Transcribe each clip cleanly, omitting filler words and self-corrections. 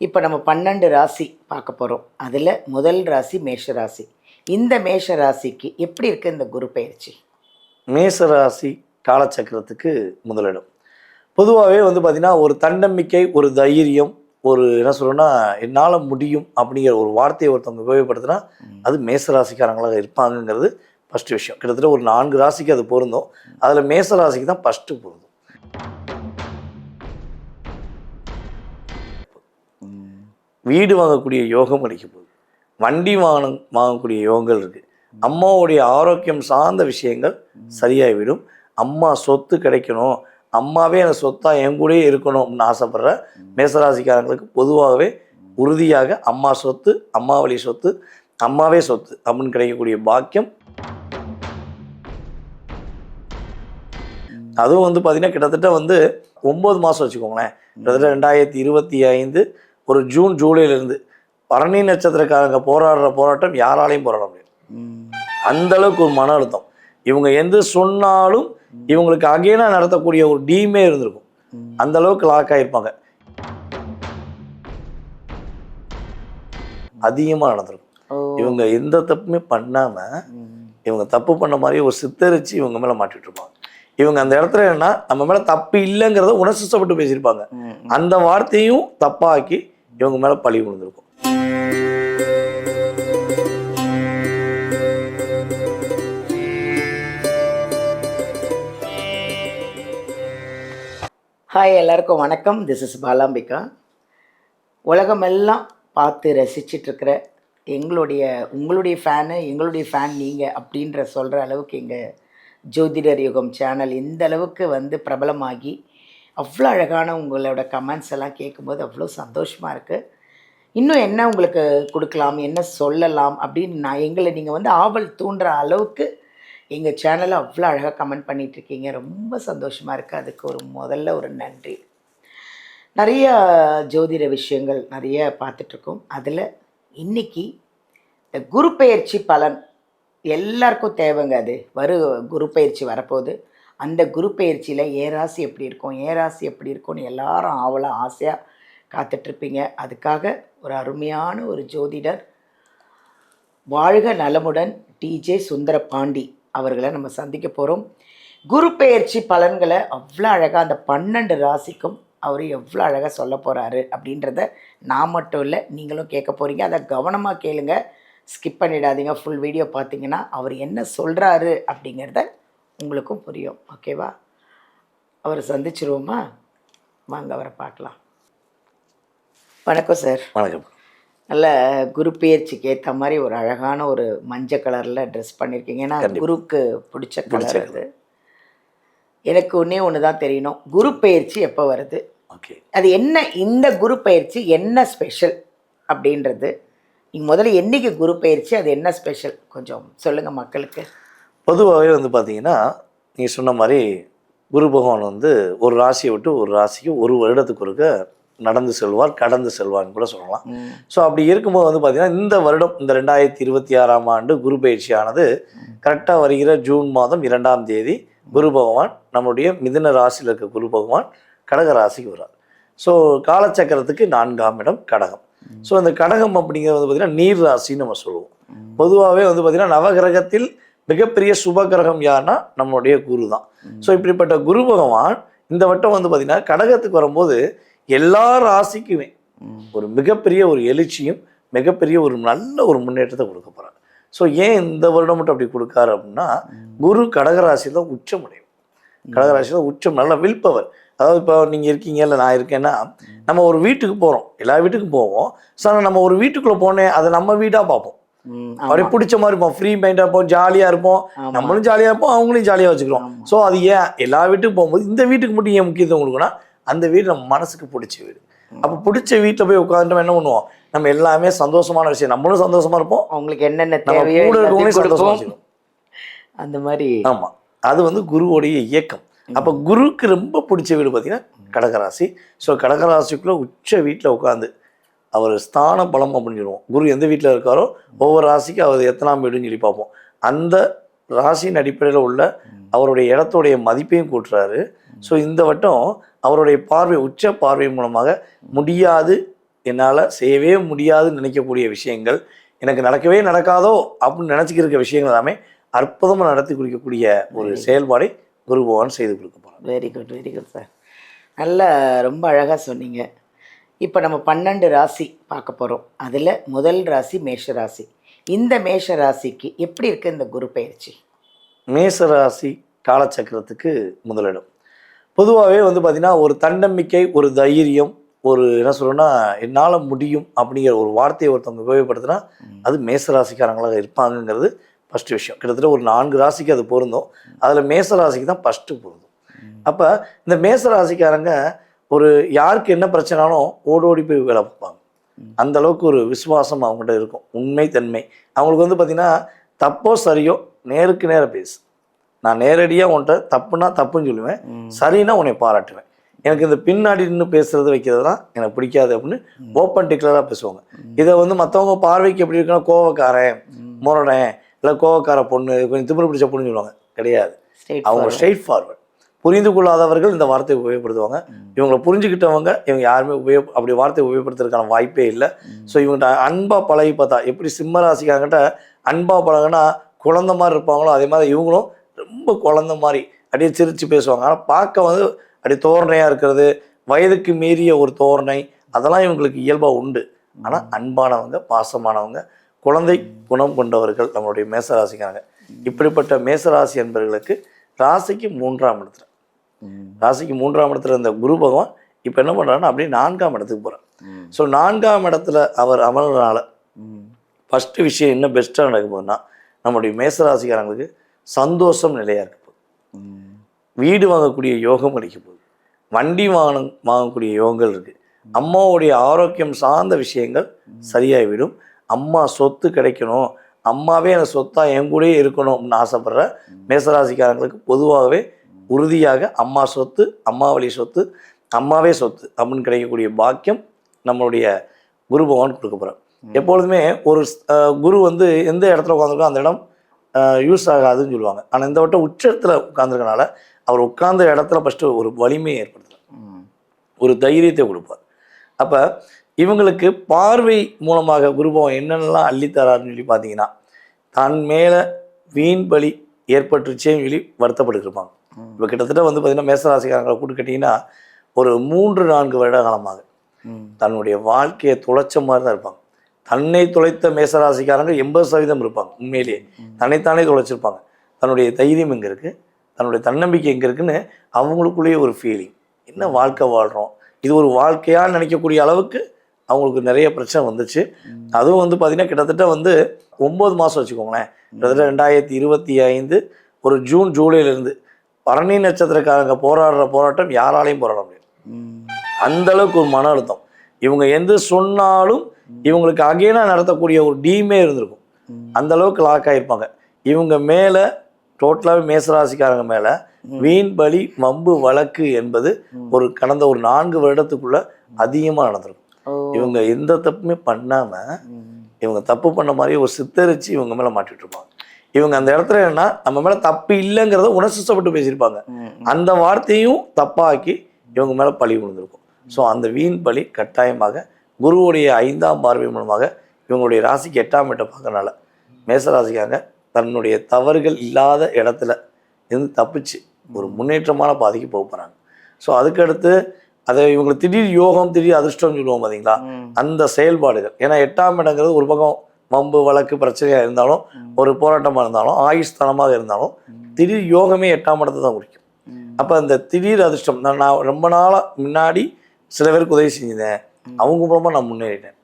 இப்போ நம்ம 12 ராசி பார்க்க போகிறோம். அதில் முதல் ராசி மேஷ ராசி. இந்த மேஷ ராசிக்கு எப்படி இருக்குது இந்த குரு பயிற்சி? மேசராசி காலச்சக்கரத்துக்கு முதலிடம். பொதுவாகவே பார்த்தீங்கன்னா ஒரு தன்னம்பிக்கை, ஒரு தைரியம், ஒரு என்ன சொல்கிறோன்னா என்னால் முடியும் அப்படிங்கிற ஒரு வார்த்தையை ஒருத்தவங்க உபயோகப்படுத்தினா அது மேசராசிக்காரங்களாக இருப்பாங்கங்கிறது ஃபஸ்ட்டு விஷயம். கிட்டத்தட்ட ஒரு 4 ராசிக்கு அது பொருந்தும். அதில் மேசராசிக்கு தான் ஃபஸ்ட்டு பொருந்தும். வீடு வாங்கக்கூடிய யோகம் அளிக்க போகுது. வண்டி வாங்கக்கூடிய யோகங்கள் இருக்குது. அம்மாவுடைய ஆரோக்கியம் சார்ந்த விஷயங்கள் சரியாகிவிடும். அம்மா சொத்து கிடைக்கணும், அம்மாவே எனக்கு சொத்தாக என் கூடயே இருக்கணும் அப்படின்னு ஆசைப்படுற மேசராசிக்காரங்களுக்கு பொதுவாகவே உறுதியாக அம்மா சொத்து, அம்மா வழி சொத்து, அம்மாவே சொத்து அப்படின்னு கிடைக்கக்கூடிய பாக்கியம். அதுவும் பார்த்தீங்கன்னா கிட்டத்தட்ட 9 மாதம் வச்சுக்கோங்களேன். கிட்டத்தட்ட 2025 ஒரு ஜூன் ஜூலையிலேருந்து பரணி நட்சத்திரக்காரங்க போராடுற போராட்டம் யாராலையும் போராட முடியாது. அந்த அளவுக்கு ஒரு மன அழுத்தம். இவங்க எந்த சொன்னாலும் இவங்களுக்கு அகைனாக நடத்தக்கூடிய ஒரு டீமே இருந்திருக்கும். அந்த அளவுக்கு லாக் ஆகிருப்பாங்க. அதிகமாக நடந்திருக்கும். இவங்க எந்த தப்புமே பண்ணாமல் இவங்க தப்பு பண்ண மாதிரி ஒரு சித்தரிச்சு இவங்க மேலே மாட்டிட்டு இருப்பாங்க. இவங்க அந்த இடத்துல என்னன்னா நம்ம மேலே தப்பு இல்லைங்கிறத உணர்ச்சிப்பட்டு பேசியிருப்பாங்க. அந்த வார்த்தையும் தப்பாக்கி இவங்க மேலே பழி விழுந்திருக்கும். ஹாய், எல்லாருக்கும் வணக்கம். This is Balambika. உலகமெல்லாம் பார்த்து ரசிச்சிட்ருக்கிற உங்களுடைய ஃபேனு, எங்களுடைய ஃபேன் நீங்கள் அப்படின்ற சொல்கிற அளவுக்கு எங்கள் ஜோதிடர் யுகம் சேனல் இந்த அளவுக்கு பிரபலமாகி அவ்வளோ அழகான உங்களோட கமெண்ட்ஸ் எல்லாம் கேட்கும்போது அவ்வளோ சந்தோஷமாக இருக்குது. இன்னும் என்ன உங்களுக்கு கொடுக்கலாம், என்ன சொல்லலாம் அப்படின்னு எங்களை நீங்கள் ஆவல் தூண்டுற அளவுக்கு எங்கள் சேனலை அவ்வளோ அழகாக கமெண்ட் பண்ணிகிட்ருக்கீங்க. ரொம்ப சந்தோஷமாக இருக்குது. அதுக்கு முதல்ல ஒரு நன்றி. நிறைய ஜோதிட விஷயங்கள் நிறைய பார்த்துட்ருக்கோம். அதில் இன்றைக்கி இந்த குரு பெயர்ச்சி பலன் எல்லாருக்கும் தேவைங்க. அது குரு பயிற்சி வரப்போகுது. அந்த குரு பயிற்சியில் ராசி எப்படி இருக்கும்னு எல்லாரும் ஆவலாக ஆசையாக காத்துட்ருப்பீங்க. அதுக்காக ஒரு அருமையான ஒரு ஜோதிடர், வாழ்க நலமுடன் டிஜே சுந்தர பாண்டி அவர்களை நம்ம சந்திக்க போகிறோம். குரு பெயர்ச்சி பலன்களை அவ்வளோ அழகாக அந்த 12 ராசிக்கும் அவர் எவ்வளோ அழகாக சொல்ல போகிறாரு அப்படின்றத நான் மட்டும் இல்லை, நீங்களும் கேட்க போகிறீங்க. அதை கவனமாக கேளுங்க, ஸ்கிப் பண்ணிடாதீங்க. ஃபுல் வீடியோ பார்த்தீங்கன்னா அவர் என்ன சொல்கிறாரு அப்படிங்கிறத உங்களுக்கும் புரியும். ஓகேவா? அவரை சந்திச்சிருவோமா? வாங்க அவரை பார்க்கலாம். வணக்கம் சார். வணக்கம். நல்ல குரு பெயர்ச்சிக்கு ஏற்ற மாதிரி ஒரு அழகான ஒரு மஞ்சள் கலரில் ட்ரெஸ் பண்ணியிருக்கீங்க. ஏன்னா குருக்கு பிடிச்ச கலர் அது. எனக்கு ஒன்று தான் தெரியணும், குரு பெயர்ச்சி எப்போ வருது, அது என்ன, இந்த குரு பெயர்ச்சி என்ன ஸ்பெஷல் அப்படின்றது. நீங்கள் முதல்ல என்றைக்கு குரு பயிற்சி, அது என்ன ஸ்பெஷல் கொஞ்சம் சொல்லுங்கள் மக்களுக்கு. பொதுவாகவே பார்த்தீங்கன்னா நீங்கள் சொன்ன மாதிரி குரு பகவான் ஒரு ராசியை விட்டு ஒரு ராசிக்கு ஒரு வருடத்துக்கு ஒருக்க நடந்து செல்வார், கடந்து செல்வார்னு கூட சொல்லலாம். ஸோ அப்படி இருக்கும்போது பார்த்தீங்கன்னா இந்த வருடம், இந்த 2026ஆம் ஆண்டு குரு பயிற்சியானது கரெக்டாக வருகிற ஜூன் மாதம் 2ஆம் தேதி குரு பகவான் நம்முடைய மிதுன ராசியில் இருக்க குரு பகவான் கடக ராசிக்கு வர்றார். ஸோ காலச்சக்கரத்துக்கு 4ஆம் இடம் கடகம். ஸோ இந்த கடகம் அப்படிங்கிறது பார்த்திங்கன்னா நீர் ராசின்னு நம்ம சொல்லுவோம். பொதுவாகவே பார்த்திங்கன்னா நவகிரகத்தில் மிகப்பெரிய சுப கிரகம் யாருன்னா நம்மளுடைய குரு தான். ஸோ இப்படிப்பட்ட குரு பகவான் இந்த வட்டம் பார்த்திங்கன்னா கடகத்துக்கு வரும்போது எல்லா ராசிக்குமே ஒரு மிகப்பெரிய ஒரு எழுச்சியும் மிகப்பெரிய ஒரு நல்ல ஒரு முன்னேற்றத்தை கொடுக்க போகிறார். ஸோ ஏன் இந்த வருடம் மட்டும் அப்படி கொடுக்காரு அப்படின்னா, குரு கடகராசியில் தான் உச்சம் அடையும். கடகராசியில் தான் உச்சம், நல்ல வில் பவர். அதாவது இப்போ நீங்கள் இருக்கீங்க, இல்லை நான் இருக்கேன்னா, நம்ம ஒரு வீட்டுக்கு போகிறோம், எல்லா வீட்டுக்கும் போவோம். ஸோ நம்ம ஒரு வீட்டுக்குள்ளே போனேன், அதை நம்ம வீடாக பார்ப்போம், அப்படியே பிடிச்ச மாதிரி இருப்போம், ஃப்ரீ மைண்டாக இருப்போம், ஜாலியாக இருப்போம், நம்மளும் ஜாலியாக இருப்போம், அவங்களையும் ஜாலியாக வச்சுக்கிறோம். ஸோ அது ஏன் எல்லா வீட்டுக்கும் போகும்போது இந்த வீட்டுக்கு மட்டும் ஏன் முக்கியத்துவம் கொடுக்குன்னா, அந்த வீடு நம்ம மனசுக்கு பிடிச்ச வீடு. அப்போ பிடிச்ச வீட்டில் போய் உட்காந்துட்டு என்ன பண்ணுவோம், நம்ம எல்லாமே சந்தோஷமான விஷயம், நம்மளும் சந்தோஷமாக இருப்போம், அவங்களுக்கு என்னென்ன தேவையோ சந்தோஷமா வச்சுக்கணும். அந்த மாதிரி ஆமாம், அது குருவோடைய இயக்கம். அப்போ குருக்கு ரொம்ப பிடிச்ச வீடு பார்த்தீங்கன்னா கடகராசி. ஸோ கடகராசிக்குள்ளே உச்ச வீட்டில் உட்காந்து அவர் ஸ்தான பலம் அப்படின்னு சொல்லுவோம். குரு எந்த வீட்டில் இருக்காரோ ஒவ்வொரு ராசிக்கு அவர் எத்தனாம் வீடுன்னு சொல்லி பார்ப்போம். அந்த ராசியின் அடிப்படையில் உள்ள அவருடைய இடத்துடைய மதிப்பையும் கூட்டுறாரு. ஸோ இந்த வட்டம் அவருடைய பார்வை, உச்ச பார்வை மூலமாக முடியாது, என்னால் செய்யவே முடியாதுன்னு நினைக்கக்கூடிய விஷயங்கள், எனக்கு நடக்கவே நடக்காதோ அப்படின்னு நினச்சிக்கிற விஷயங்கள் எல்லாமே அற்புதமாக நடத்தி கொடுக்கக்கூடிய ஒரு செயல்பாடை குரு பகவான் செய்து கொடுக்க போகிறார். Very good sir. நல்லா ரொம்ப அழகாக சொன்னீங்க. இப்போ நம்ம 12 ராசி பார்க்க போகிறோம். அதில் முதல் ராசி மேஷ ராசி. இந்த மேஷ ராசிக்கு எப்படி இருக்குது இந்த குரு பயிற்சி? மேஷ ராசி காலச்சக்கரத்துக்கு முதலிடம். பொதுவாகவே வந்து பார்த்திங்கன்னா ஒரு தன்னம்பிக்கை, ஒரு தைரியம், ஒரு என்ன சொல்கிறோன்னா என்னால் முடியும் அப்படிங்கிற ஒரு வார்த்தையை ஒருத்தவங்க உபயோகப்படுத்தினா அது மேஷ ராசிக்காரங்களாக இருப்பாங்கங்கிறது ஃபஸ்ட்டு விஷயம். கிட்டத்தட்ட ஒரு 4 ராசிக்கு அது பொருந்தும். அதில் மேஷ ராசிக்கு தான் ஃபஸ்ட்டு பொருந்தும். அப்போ இந்த மேஷ ராசிக்காரங்க ஒரு யாருக்கு என்ன பிரச்சனாலும் ஓடோடி போய் வேலை பார்ப்பாங்க. அந்த அளவுக்கு ஒரு விசுவாசம் அவங்ககிட்ட இருக்கும், உண்மை தன்மை. அவங்களுக்கு வந்து பார்த்திங்கன்னா தப்போ சரியோ நேருக்கு நேராக பேசு. நான் நேரடியாக உன்கிட்ட தப்புனா தப்புன்னு சொல்லுவேன், சரின்னா உன்னை பாராட்டுவேன். எனக்கு இந்த பின்னாடி நின்று பேசுறது வைக்கிறதுலாம் எனக்கு பிடிக்காது அப்படின்னு ஓப்பன் டிக்ளராக பேசுவாங்க. இதை வந்து மற்றவங்க பார்வைக்கு எப்படி இருக்குன்னா கோவக்காரன், முரடன், இல்லை கோவக்கார பொண்ணு, கொஞ்சம் திமிரு பிடிச்ச பொண்ணுன்னு சொல்லுவாங்க. கிடையாது, அவங்க ஸ்ட்ரெயிட் ஃபார்வர்ட். புரிந்து கொள்ளாதவர்கள் இந்த வார்த்தையை உபயோகப்படுத்துவாங்க. இவங்களை புரிஞ்சுக்கிட்டவங்க இவங்க யாருமே அப்படி வார்த்தையை உபயோகப்படுத்துறதுக்கான வாய்ப்பே இல்லை. ஸோ இவங்கள்ட்ட அன்பாக பழகி பார்த்தா எப்படி சிம்ம ராசிக்காரங்கிட்ட அன்பாக பழகுனா குழந்த மாதிரி இருப்பாங்களோ அதே மாதிரி இவங்களும் ரொம்ப குழந்த மாதிரி அப்படியே சிரித்து பேசுவாங்க. ஆனால் பார்க்க வந்து அப்படி தோரணையாக இருக்கிறது, வயதுக்கு மீறிய ஒரு தோரணை, அதெல்லாம் இவங்களுக்கு இயல்பாக உண்டு. ஆனால் அன்பானவங்க, பாசமானவங்க, குழந்தை குணம் கொண்டவர்கள் நம்மளுடைய மேசராசிக்காரங்க. இப்படிப்பட்ட மேசராசி என்பவர்களுக்கு ராசிக்கு 3ஆம் இடத்துல, ராசிக்கு 3ஆம் இடத்துல இந்த குரு பகவான் இப்போ என்ன பண்ணுறாருன்னா அப்படியே 4ஆம் இடத்துக்கு போகிறார். ஸோ 4ஆம் இடத்துல அவர் அமர்றதுனால ஃபஸ்ட்டு விஷயம் என்ன பெஸ்ட்டாக நடக்க போகுதுன்னா நம்மளுடைய மேசராசிக்காரங்களுக்கு சந்தோஷம் நிலையாக இருக்க போகுது. வீடு வாங்கக்கூடிய யோகம் கிடைக்க போகுது. வண்டி வாங்கக்கூடிய யோகங்கள் இருக்குது. அம்மாவுடைய ஆரோக்கியம் சார்ந்த விஷயங்கள் சரியாகிவிடும். அம்மா சொத்து கிடைக்கணும், அம்மாவே எனக்கு சொத்தாக என் கூடயே இருக்கணும் அப்படின்னு ஆசைப்படுற மேசராசிக்காரங்களுக்கு பொதுவாகவே உறுதியாக அம்மா சொத்து, அம்மா வழி சொத்து, அம்மாவே சொத்து அப்படின்னு கிடைக்கக்கூடிய பாக்கியம் நம்மளுடைய குரு பகவான் கொடுக்க போகிறார். எப்பொழுதுமே ஒரு குரு வந்து எந்த இடத்துல உட்காந்துருக்கோ அந்த இடம் யூஸ் ஆகாதுன்னு சொல்லுவாங்க. ஆனால் இந்த வட்டம் உச்சத்தில் உட்காந்துருக்கனால அவர் உட்கார்ந்த இடத்துல ஃபஸ்ட்டு ஒரு வலிமையை ஏற்படுத்துகிறார், ஒரு தைரியத்தை கொடுப்பார். அப்போ இவங்களுக்கு பார்வை மூலமாக குரு பகவான் என்னென்னலாம் அள்ளித்தராருன்னு சொல்லி பார்த்தீங்கன்னா, தன் மேலே வீண் பலி ஏற்பட்டுருச்சேன்னு சொல்லி வருத்தப்பட்டுருப்பாங்க. இப்போ கிட்டத்தட்ட வந்து பார்த்திங்கன்னா மேசராசிக்காரங்களை கூட்டு கேட்டிங்கன்னா ஒரு 3-4 வருட காலமாக தன்னுடைய வாழ்க்கையை தொலைச்ச மாதிரி தான் இருப்பாங்க. தன்னை தொலைத்த மேசராசிக்காரங்க 80% இருப்பாங்க. உண்மையிலேயே தன்னைத்தானே தொலைச்சிருப்பாங்க. தன்னுடைய தைரியம் எங்கே இருக்குது, தன்னுடைய தன்னம்பிக்கை எங்கே இருக்குன்னு அவங்களுக்குள்ளேயே ஒரு ஃபீலிங், என்ன வாழ்க்கை வாழ்கிறோம், இது ஒரு வாழ்க்கையாக நினைக்கக்கூடிய அளவுக்கு அவங்களுக்கு நிறைய பிரச்சனை வந்துச்சு. அதுவும் வந்து பார்த்திங்கன்னா கிட்டத்தட்ட வந்து 9 மாதம் வச்சுக்கோங்களேன். கிட்டத்தட்ட 2025 ஒரு ஜூன் ஜூலையிலேருந்து பரணி நட்சத்திரக்காரங்க போராடுற போராட்டம் யாராலையும் போராட முடியாது. அந்த அளவுக்கு ஒரு மன அழுத்தம். இவங்க எந்த சொன்னாலும் இவங்களுக்கு அகைனாக நடத்தக்கூடிய ஒரு டீமே இருந்திருக்கும். அந்த அளவுக்கு லாக் ஆகிருப்பாங்க. இவங்க மேலே டோட்டலாகவே மேசராசிக்காரங்க மேலே வீண் பலி வம்பு வழக்கு என்பது கடந்த ஒரு 4 வருடத்துக்குள்ள அதிகமாக நடந்திருக்கும். இவங்க எந்த தப்புமே பண்ணாமல் இவங்க தப்பு பண்ண மாதிரி ஒரு சித்தரிச்சு இவங்க மேலே மாட்டிட்டு இருப்பாங்க. இவங்க அந்த இடத்துல என்னன்னா நம்ம மேலே தப்பு இல்லைங்கிறத உணர்ச்சிப்பட்டு பேசியிருப்பாங்க. அந்த வார்த்தையும் தப்பாக்கி இவங்க மேலே பழி விழுந்திருக்கும். ஸோ அந்த வீண் பலி கட்டாயமாக குருவுடைய 5ஆம் பார்வை மூலமாக இவங்களுடைய ராசிக்கு 8ஆம் இடத்தை பார்க்கறனால மேசராசிக்காங்க தன்னுடைய தவறுகள் இல்லாத இடத்துல இருந்து தப்பிச்சு ஒரு முன்னேற்றமான பாதைக்கு போக போகிறாங்க. ஸோ அதுக்கடுத்து அதை இவங்களுக்கு திடீர் யோகம், திடீர் அதிர்ஷ்டம்னு சொல்லுவோம் பார்த்தீங்களா, அந்த செயல்பாடுகள். ஏன்னா 8ஆம் இடங்கிறது ஒரு பக்கம் வம்பு வழக்கு பிரச்சனையாக இருந்தாலும், ஒரு போராட்டமாக இருந்தாலும், ஆயுஸ்தானமாக இருந்தாலும் திடீர் யோகமே 8ஆம் இடத்தை தான் குறிக்கும். அப்போ அந்த திடீர் அதிர்ஷ்டம், நான் ரொம்ப நாளாக முன்னாடி சில பேருக்கு உதவி செஞ்சிருந்தேன், அவங்க மூலமாக நான் முன்னேறிட்டேன்.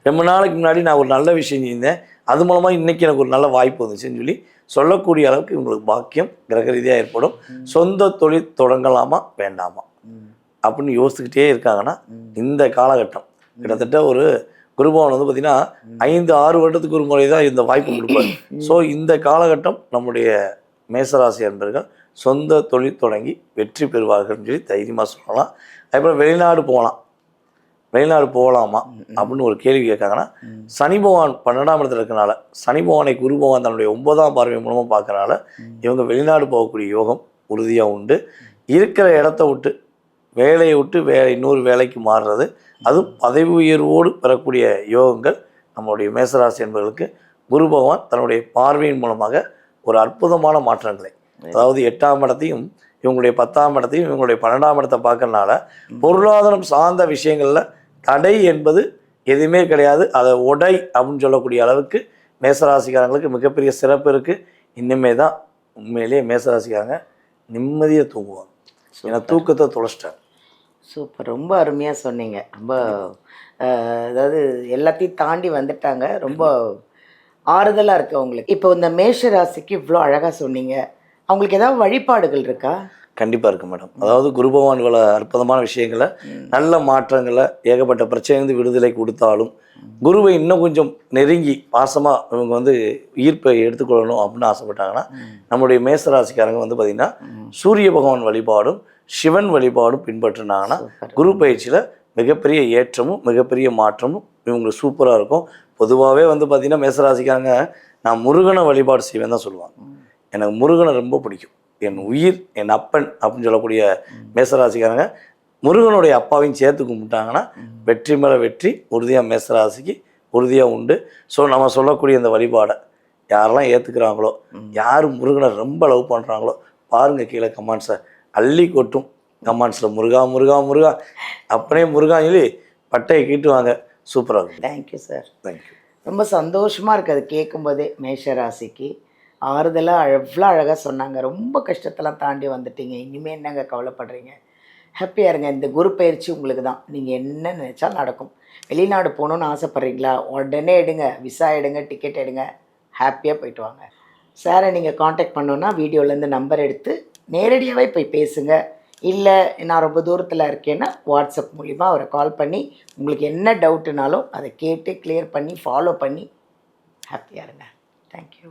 ரொம்ப நாளைக்கு முன்னாடி நான் ஒரு நல்ல விஷயம் செஞ்சிருந்தேன், அது மூலமாக இன்றைக்கி எனக்கு ஒரு நல்ல வாய்ப்பு வந்துச்சுன்னு சொல்லி சொல்லக்கூடிய அளவுக்கு இவங்களுக்கு பாக்கியம் கிரக ரீதியாக ஏற்படும். சொந்த தொழில் தொடங்கலாமா வேண்டாமா அப்படின்னு யோசிச்சுக்கிட்டே இருக்காங்கன்னா இந்த காலகட்டம் கிட்டத்தட்ட ஒரு குருபவன் வந்து பார்த்திங்கன்னா 5-6 வருடத்துக்கு ஒரு முறை தான் இந்த வாய்ப்பு கொடுப்பாரு. ஸோ இந்த காலகட்டம் நம்முடைய மேசராசி அன்பர்கள் சொந்த தொழில் தொடங்கி வெற்றி பெறுவார்கள்னு சொல்லி தைரியமாக சொல்லலாம். அதுக்கப்புறம் வெளிநாடு போகலாமா அப்படின்னு ஒரு கேள்வி கேட்காங்கன்னா, சனி பகவான் 12ஆம் இடத்துல இருக்கனால, சனி பகவானை குரு பகவான் தன்னுடைய 9ஆம் பார்வை மூலமாக பார்க்கறனால இவங்க வெளிநாடு போகக்கூடிய யோகம் உறுதியாக உண்டு. இருக்கிற இடத்த விட்டு வேலையை விட்டு இன்னொரு வேலைக்கு மாறுறது, அதுவும் பதவி உயர்வோடு பெறக்கூடிய யோகங்கள் நம்மளுடைய மேசராசி என்பவர்களுக்கு குரு பகவான் தன்னுடைய பார்வையின் மூலமாக ஒரு அற்புதமான மாற்றங்களை, அதாவது 8ஆம் இடத்தையும் இவங்களுடைய 10ஆம் இடத்தையும் இவங்களுடைய 12ஆம் இடத்தை பார்க்கறனால பொருளாதாரம் சார்ந்த விஷயங்களில் தடை என்பது எதுவுமே கிடையாது. அதை உடை அப்படின்னு சொல்லக்கூடிய அளவுக்கு மேசராசிக்காரங்களுக்கு மிகப்பெரிய சிறப்பு இருக்குது. இன்னுமே தான் உண்மையிலேயே மேசராசிக்காரங்க நிம்மதியாக தூங்குவாங்க. ஏன்னா தூக்கத்தை தொலைச்சிட்டாங்க. சூப்பர், ரொம்ப அருமையாக சொன்னீங்க. ரொம்ப அதாவது எல்லாத்தையும் தாண்டி வந்துட்டாங்க. ரொம்ப ஆறுதலாக இருக்குது அவங்களுக்கு. இப்போ இந்த மேஷ ராசிக்கு இவ்வளோ அழகாக சொன்னீங்க, அவங்களுக்கு ஏதாவது வழிபாடுகள் இருக்கா? கண்டிப்பாக இருக்குது மேடம். அதாவது குரு பகவான் இவ்வளோ அற்புதமான விஷயங்களை, நல்ல மாற்றங்களை, ஏகப்பட்ட பிரச்சனைந்து விடுதலை கொடுத்தாலும் குருவை இன்னும் கொஞ்சம் நெருங்கி பாசமாக இவங்க வந்து ஈர்ப்பை எடுத்துக்கொள்ளணும் அப்படின்னு ஆசைப்பட்டாங்கன்னா நம்முடைய மேசராசிக்காரங்க வந்து பார்த்திங்கன்னா சூரிய பகவான் வழிபாடும் சிவன் வழிபாடும் பின்பற்றினாங்கன்னா குரு பயிற்சியில் மிகப்பெரிய ஏற்றமும் மிகப்பெரிய மாற்றமும் இவங்களுக்கு சூப்பராக இருக்கும். பொதுவாகவே வந்து பார்த்திங்கன்னா மேசராசிக்காரங்க நான் முருகனை வழிபாடு செய்வேன் தான் சொல்லுவாங்க. எனக்கு முருகனை ரொம்ப பிடிக்கும், என் உயிர், என் அப்பன் அப்படின்னு சொல்லக்கூடிய மேசராசிக்காரங்க முருகனுடைய அப்பாவையும் சேர்த்து கும்பிட்டாங்கன்னா வெற்றி மேலே வெற்றி உறுதியாக மேசராசிக்கு உறுதியாக உண்டு. ஸோ நம்ம சொல்லக்கூடிய இந்த வழிபாடை யாரெல்லாம் ஏற்றுக்கிறாங்களோ, யார் முருகனை ரொம்ப லவ் பண்ணுறாங்களோ பாருங்கள், கீழே கமெண்ட்ஸை அள்ளி கொட்டும். கமெண்ட்ஸில் முருகா முருகா முருகா அப்படியே முருகா சொல்லி பட்டையை கீட்டுவாங்க. சூப்பராக இருக்கும். Thank you sir. தேங்க்யூ. ரொம்ப சந்தோஷமாக இருக்குது அது கேட்கும்போதே. மேஷராசிக்கு ஆறுதலாக எவ்வளோ அழகாக சொன்னாங்க. ரொம்ப கஷ்டத்தெல்லாம் தாண்டி வந்துட்டீங்க, இனிமேல் என்னங்க கவலைப்படுறீங்க, ஹாப்பியாக இருங்க. இந்த குரு பயிற்சி உங்களுக்கு தான், நீங்கள் என்ன நினச்சா நடக்கும். வெளிநாடு போகணுன்னு ஆசைப்பட்றீங்களா, உடனே எடுங்க, விசா எடுங்க, டிக்கெட் எடுங்க, ஹாப்பியாக போயிட்டு வாங்க. சாரை நீங்கள் காண்டாக்ட் பண்ணோன்னா வீடியோலேருந்து நம்பர் எடுத்து நேரடியாகவே போய் பேசுங்க. இல்லை நான் ரொம்ப தூரத்தில் இருக்கேன்னா வாட்ஸ்அப் மூலிமா அவரை கால் பண்ணி உங்களுக்கு என்ன டவுட்டுனாலும் அதை கேட்டு கிளியர் பண்ணி ஃபாலோ பண்ணி ஹாப்பியாக இருங்க. தேங்க்யூ.